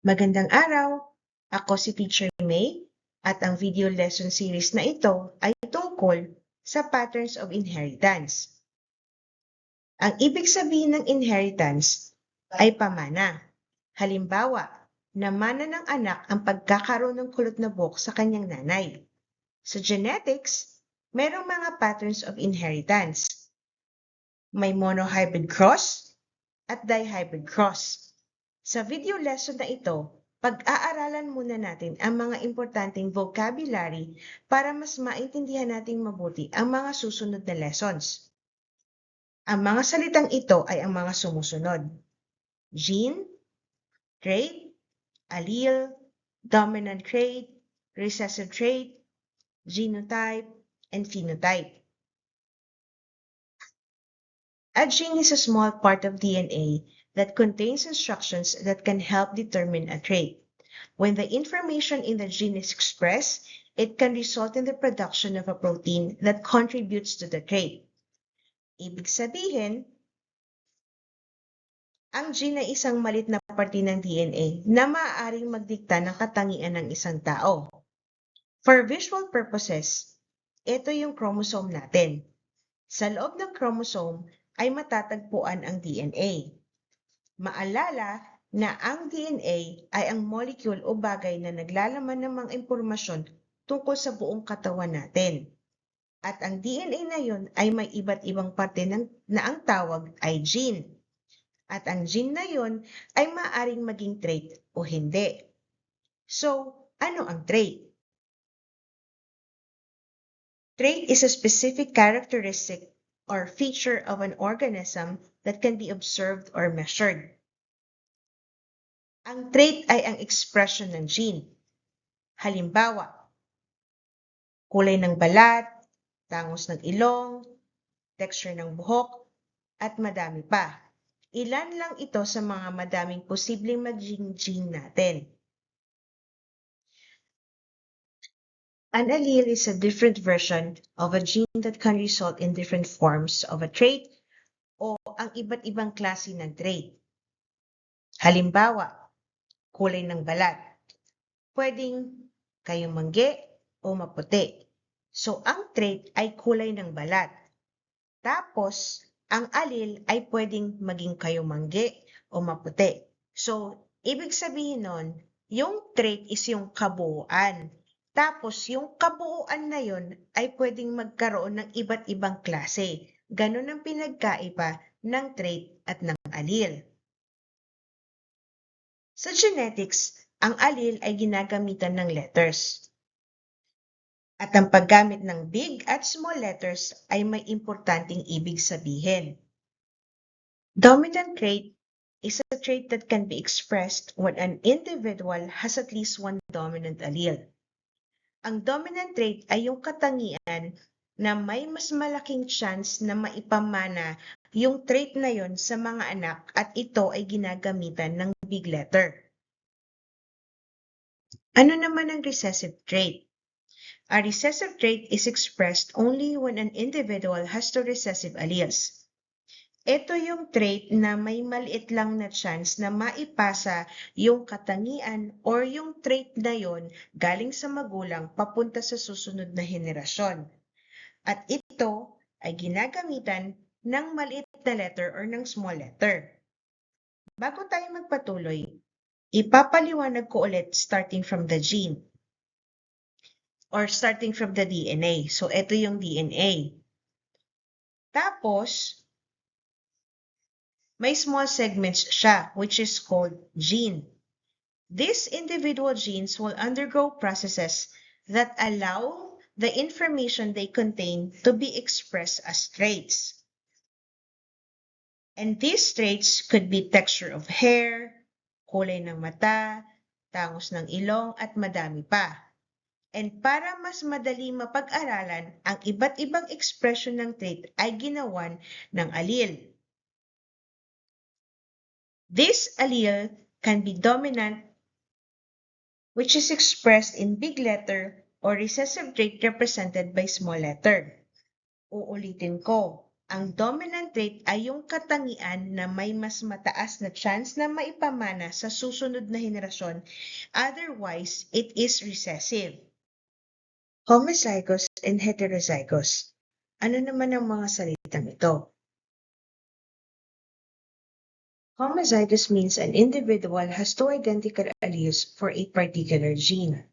Magandang araw! Ako si Teacher May at ang video lesson series na ito ay tungkol sa patterns of inheritance. Ang ibig sabihin ng inheritance ay pamana. Halimbawa, namana ng anak ang pagkakaroon ng kulot na buhok sa kanyang nanay. Sa genetics, merong mga patterns of inheritance. May monohybrid cross at dihybrid cross. Sa video lesson na ito, pag-aaralan muna natin ang mga importanteng vocabulary para mas maintindihan nating mabuti ang mga susunod na lessons. Ang mga salitang ito ay ang mga sumusunod: gene, trait, allele, dominant trait, recessive trait, genotype, and phenotype. A gene is a small part of DNA that contains instructions that can help determine a trait. When the information in the gene is expressed, it can result in the production of a protein that contributes to the trait. Ibig sabihin, ang gene ay isang malit na parte ng DNA na maaaring magdikta ng katangian ng isang tao. For visual purposes, ito yung chromosome natin. Sa loob ng chromosome ay matatagpuan ang DNA. Maalala na ang DNA ay ang molecule o bagay na naglalaman ng mga impormasyon tungkol sa buong katawan natin. At ang DNA na yun ay may iba't ibang parte na ang tawag ay gene. At ang gene na yun ay maaaring maging trait o hindi. So, ano ang trait? Trait is a specific characteristic or feature of an organism that can be observed or measured. Ang trait ay ang expression ng gene. Halimbawa, kulay ng balat, tangos ng ilong, texture ng buhok, at madami pa. Ilan lang ito sa mga madaming posibleng maging gene natin. An allele is a different version of a gene that can result in different forms of a trait o ang iba't ibang klase ng trait. Halimbawa, kulay ng balat. Pwedeng kayumanggi o maputi. So, ang trait ay kulay ng balat. Tapos, ang allele ay pwedeng maging kayumanggi o maputi. So, ibig sabihin nun, yung trait is yung kabuuan. Tapos, yung kabuuan na yun ay pwedeng magkaroon ng iba't ibang klase. Ganun ang pinagkaiba ng trait at ng allele. Sa genetics, ang allele ay ginagamitan ng letters. At ang paggamit ng big at small letters ay may importanteng ibig sabihin. Dominant trait is a trait that can be expressed when an individual has at least one dominant allele. Ang dominant trait ay yung katangian na may mas malaking chance na maipamana yung trait na yon sa mga anak at ito ay ginagamitan ng big letter. Ano naman ang recessive trait? A recessive trait is expressed only when an individual has two recessive alleles. Ito yung trait na may maliit lang na chance na maipasa yung katangian or yung trait na yon galing sa magulang papunta sa susunod na henerasyon. At ito ay ginagamitan ng maliit na letter or ng small letter. Bago tayo magpatuloy, ipapaliwanag ko ulit starting from the gene or starting from the DNA. So, ito yung DNA. Tapos, may small segments siya, which is called gene. These individual genes will undergo processes that allow the information they contain to be expressed as traits. And these traits could be texture of hair, kulay ng mata, tangos ng ilong, at madami pa. And para mas madali mapag-aralan, ang iba't ibang expression ng trait ay ginawan ng allele. This allele can be dominant, which is expressed in big letter, or recessive trait represented by small letter. Uulitin ko. Ang dominant trait ay yung katangian na may mas mataas na chance na maipamana sa susunod na henerasyon. Otherwise, it is recessive. Homozygous and heterozygous. Ano naman ang mga salitang ito? Homozygous means an individual has two identical alleles for a particular gene.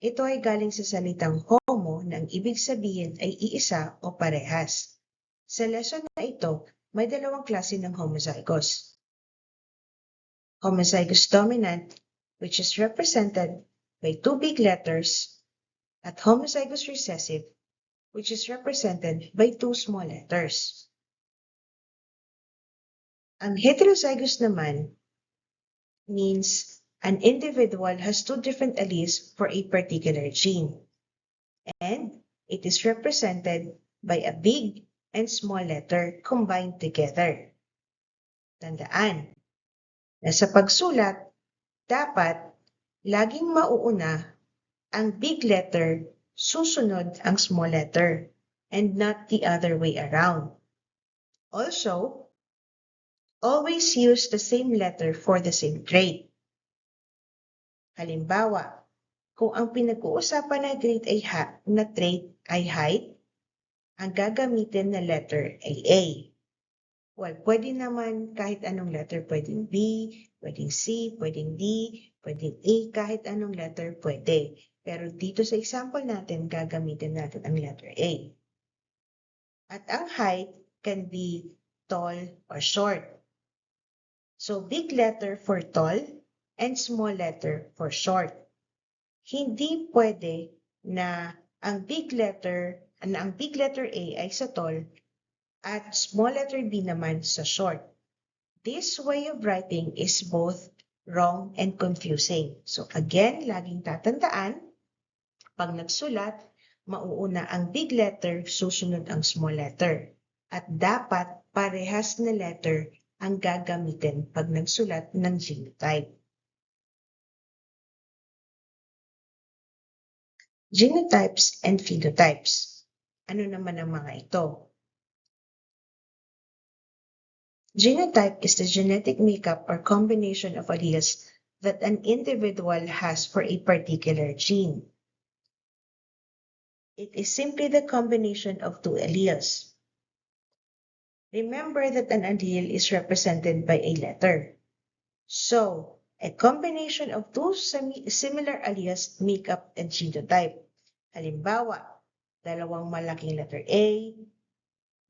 Ito ay galing sa salitang homo na ang ibig sabihin ay iisa o parehas. Sa lesson na ito, may dalawang klase ng homozygous. Homozygous dominant, which is represented by two big letters, at homozygous recessive, which is represented by two small letters. Ang heterozygous naman means an individual has two different alleles for a particular gene, and it is represented by a big and small letter combined together. Tandaan na sa pagsulat, dapat laging mauuna ang big letter, susunod ang small letter, and not the other way around. Also, always use the same letter for the same trait. Halimbawa, kung ang pinag-uusapan na trait ay height, ang gagamitin na letter ay A. Well, pwede naman kahit anong letter, pwedeng B, pwedeng C, pwedeng D, pwedeng A, kahit anong letter pwede. Pero dito sa example natin, gagamitin natin ang letter A. At ang height can be tall or short. So, big letter for tall and small letter for short. Hindi pwede na ang big letter A ay sa tall at small letter B naman sa short. This way of writing is both wrong and confusing. So again, laging tatandaan, pag nagsulat, mauuna ang big letter, susunod ang small letter. At dapat parehas na letter ang gagamitin pag nagsulat ng genotype. Genotypes and phenotypes. Ano naman ang mga ito? Genotype is the genetic makeup or combination of alleles that an individual has for a particular gene. It is simply the combination of two alleles. Remember that an allele is represented by a letter. So, a combination of two similar alleles make up a genotype. Halimbawa, dalawang malaking letter A,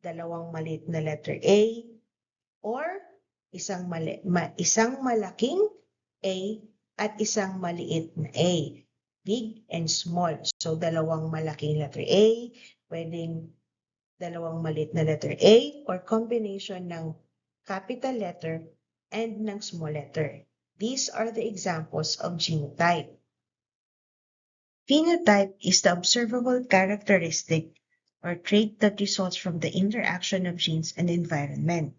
dalawang maliit na letter A, or isang malaking A at isang maliit na A. Big and small. So, dalawang malaking letter A, pwedeng dalawang maliit na letter A, or combination ng capital letter and ng small letter. These are the examples of genotype. Phenotype is the observable characteristic or trait that results from the interaction of genes and environment.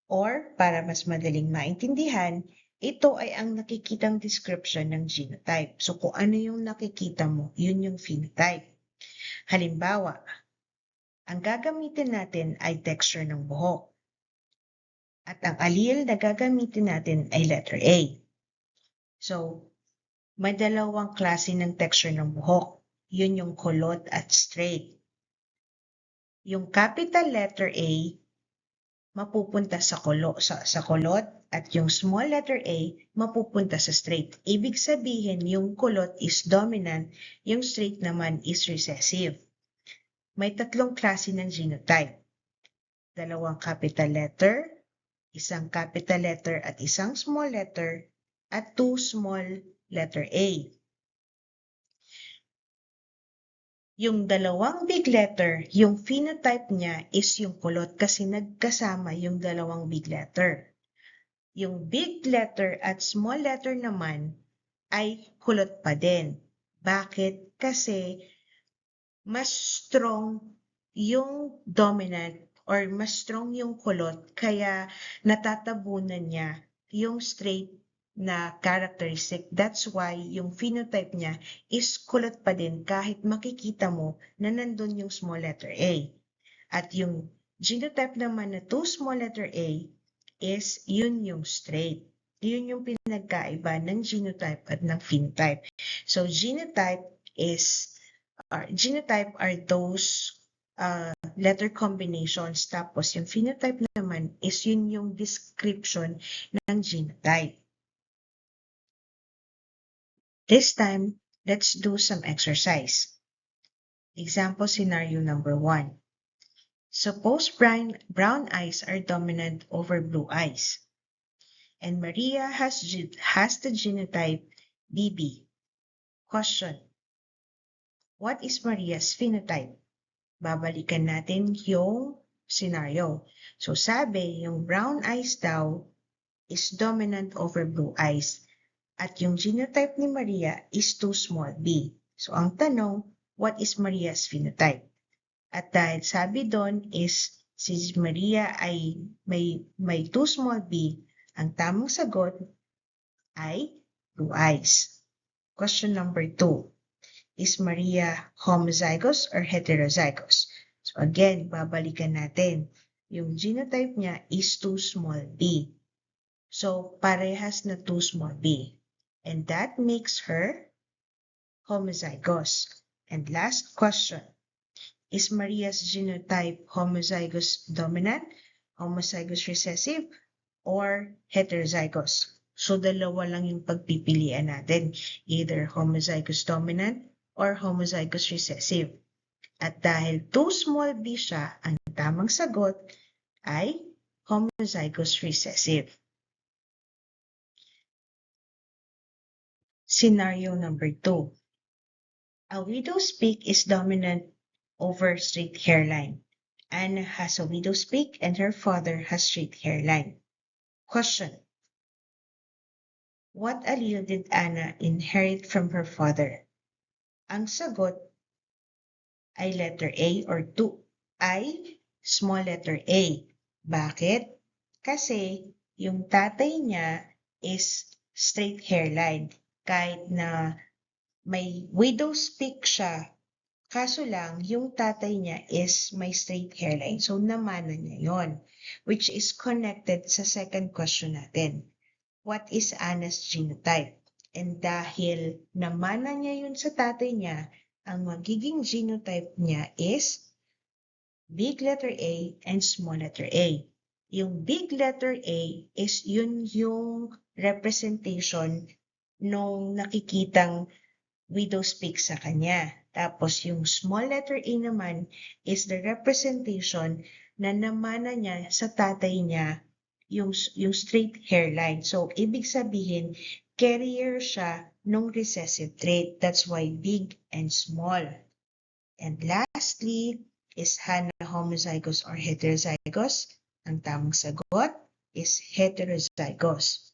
Or, para mas madaling maintindihan, ito ay ang nakikitang description ng genotype. So, kung ano yung nakikita mo, yun yung phenotype. Halimbawa, ang gagamitin natin ay texture ng buhok. At ang allele na gagamitin natin ay letter A. So, may dalawang klase ng texture ng buhok. Yun yung kulot at straight. Yung capital letter A, mapupunta sa kulot at yung small letter A, mapupunta sa straight. Ibig sabihin, yung kulot is dominant, yung straight naman is recessive. May tatlong klase ng genotype. Dalawang capital letter, isang capital letter at isang small letter, at two small letter A. Yung dalawang big letter, yung phenotype niya is yung kulot kasi nagkasama yung dalawang big letter. Yung big letter at small letter naman ay kulot pa din. Bakit? Kasi mas strong yung dominant or mas strong yung kulot kaya natatabunan niya yung straight na characteristic. That's why yung phenotype niya is kulot pa din kahit makikita mo na nandun yung small letter A. At yung Genotype naman na 2 small letter A is yun yung straight. Yun yung pinagkaiba ng genotype at ng phenotype. So genotype are those letter combinations. Tapos yung phenotype naman is yun yung description ng genotype. This time, let's do some exercise. Example scenario number 1. Suppose brown eyes are dominant over blue eyes, and Maria has the genotype BB. Question: what is Maria's phenotype? Babalikan natin yung scenario. So sabi, yung brown eyes daw is dominant over blue eyes, at yung genotype ni Maria is 2 small b. So ang tanong, what is Maria's phenotype? At dahil sabi doon is si Maria ay may 2 small b, ang tamang sagot ay blue eyes. Question number 2. Is Maria homozygous or heterozygous? So again, babalikan natin. Yung genotype niya is 2 small b. So parehas na 2 small b. And that makes her homozygous. And last question. Is Maria's genotype homozygous dominant, homozygous recessive, or heterozygous? So dalawa lang yung pagpipilian natin, either homozygous dominant or homozygous recessive. At dahil 2 small b siya, ang tamang sagot ay homozygous recessive. Scenario number 2. A widow's peak is dominant over straight hairline. Anna has a widow's peak and her father has straight hairline. Question: what allele did Anna inherit from her father? Ang sagot ay letter A or 2 ay small letter A. Bakit? Kasi yung tatay niya is straight hairline. Kahit na may widow's peak siya, kaso lang, yung tatay niya is may straight hairline. So, namana niya yon, which is connected sa second question natin. What is Anna's genotype? And dahil namana niya yun sa tatay niya, ang magiging genotype niya is big letter A and small letter A. Yung big letter A is yun yung representation nung nakikitang widow's peak sa kanya. Tapos yung small letter A naman is the representation na namana niya sa tatay niya yung straight hairline. So, ibig sabihin, carrier siya nung recessive trait. That's why big and small. And lastly, is Hannah homozygous or heterozygous? Ang tamang sagot is heterozygous.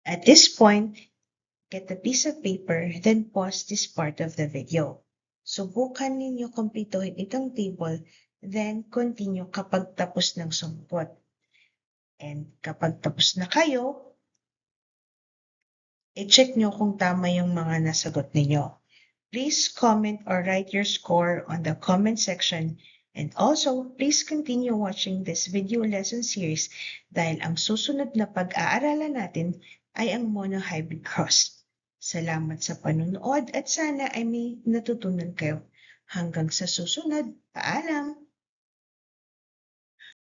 At this point, get a piece of paper, then pause this part of the video. Subukan ninyo kumpletuhin itong table, then continue kapag tapos ng sumpot. And kapag tapos na kayo, i-check nyo kung tama yung mga nasagot ninyo. Please comment or write your score on the comment section. And also, please continue watching this video lesson series dahil ang susunod na pag-aaralan natin ay ang monohybrid cross. Salamat sa panunood at sana ay may natutunan kayo. Hanggang sa susunod, paalam!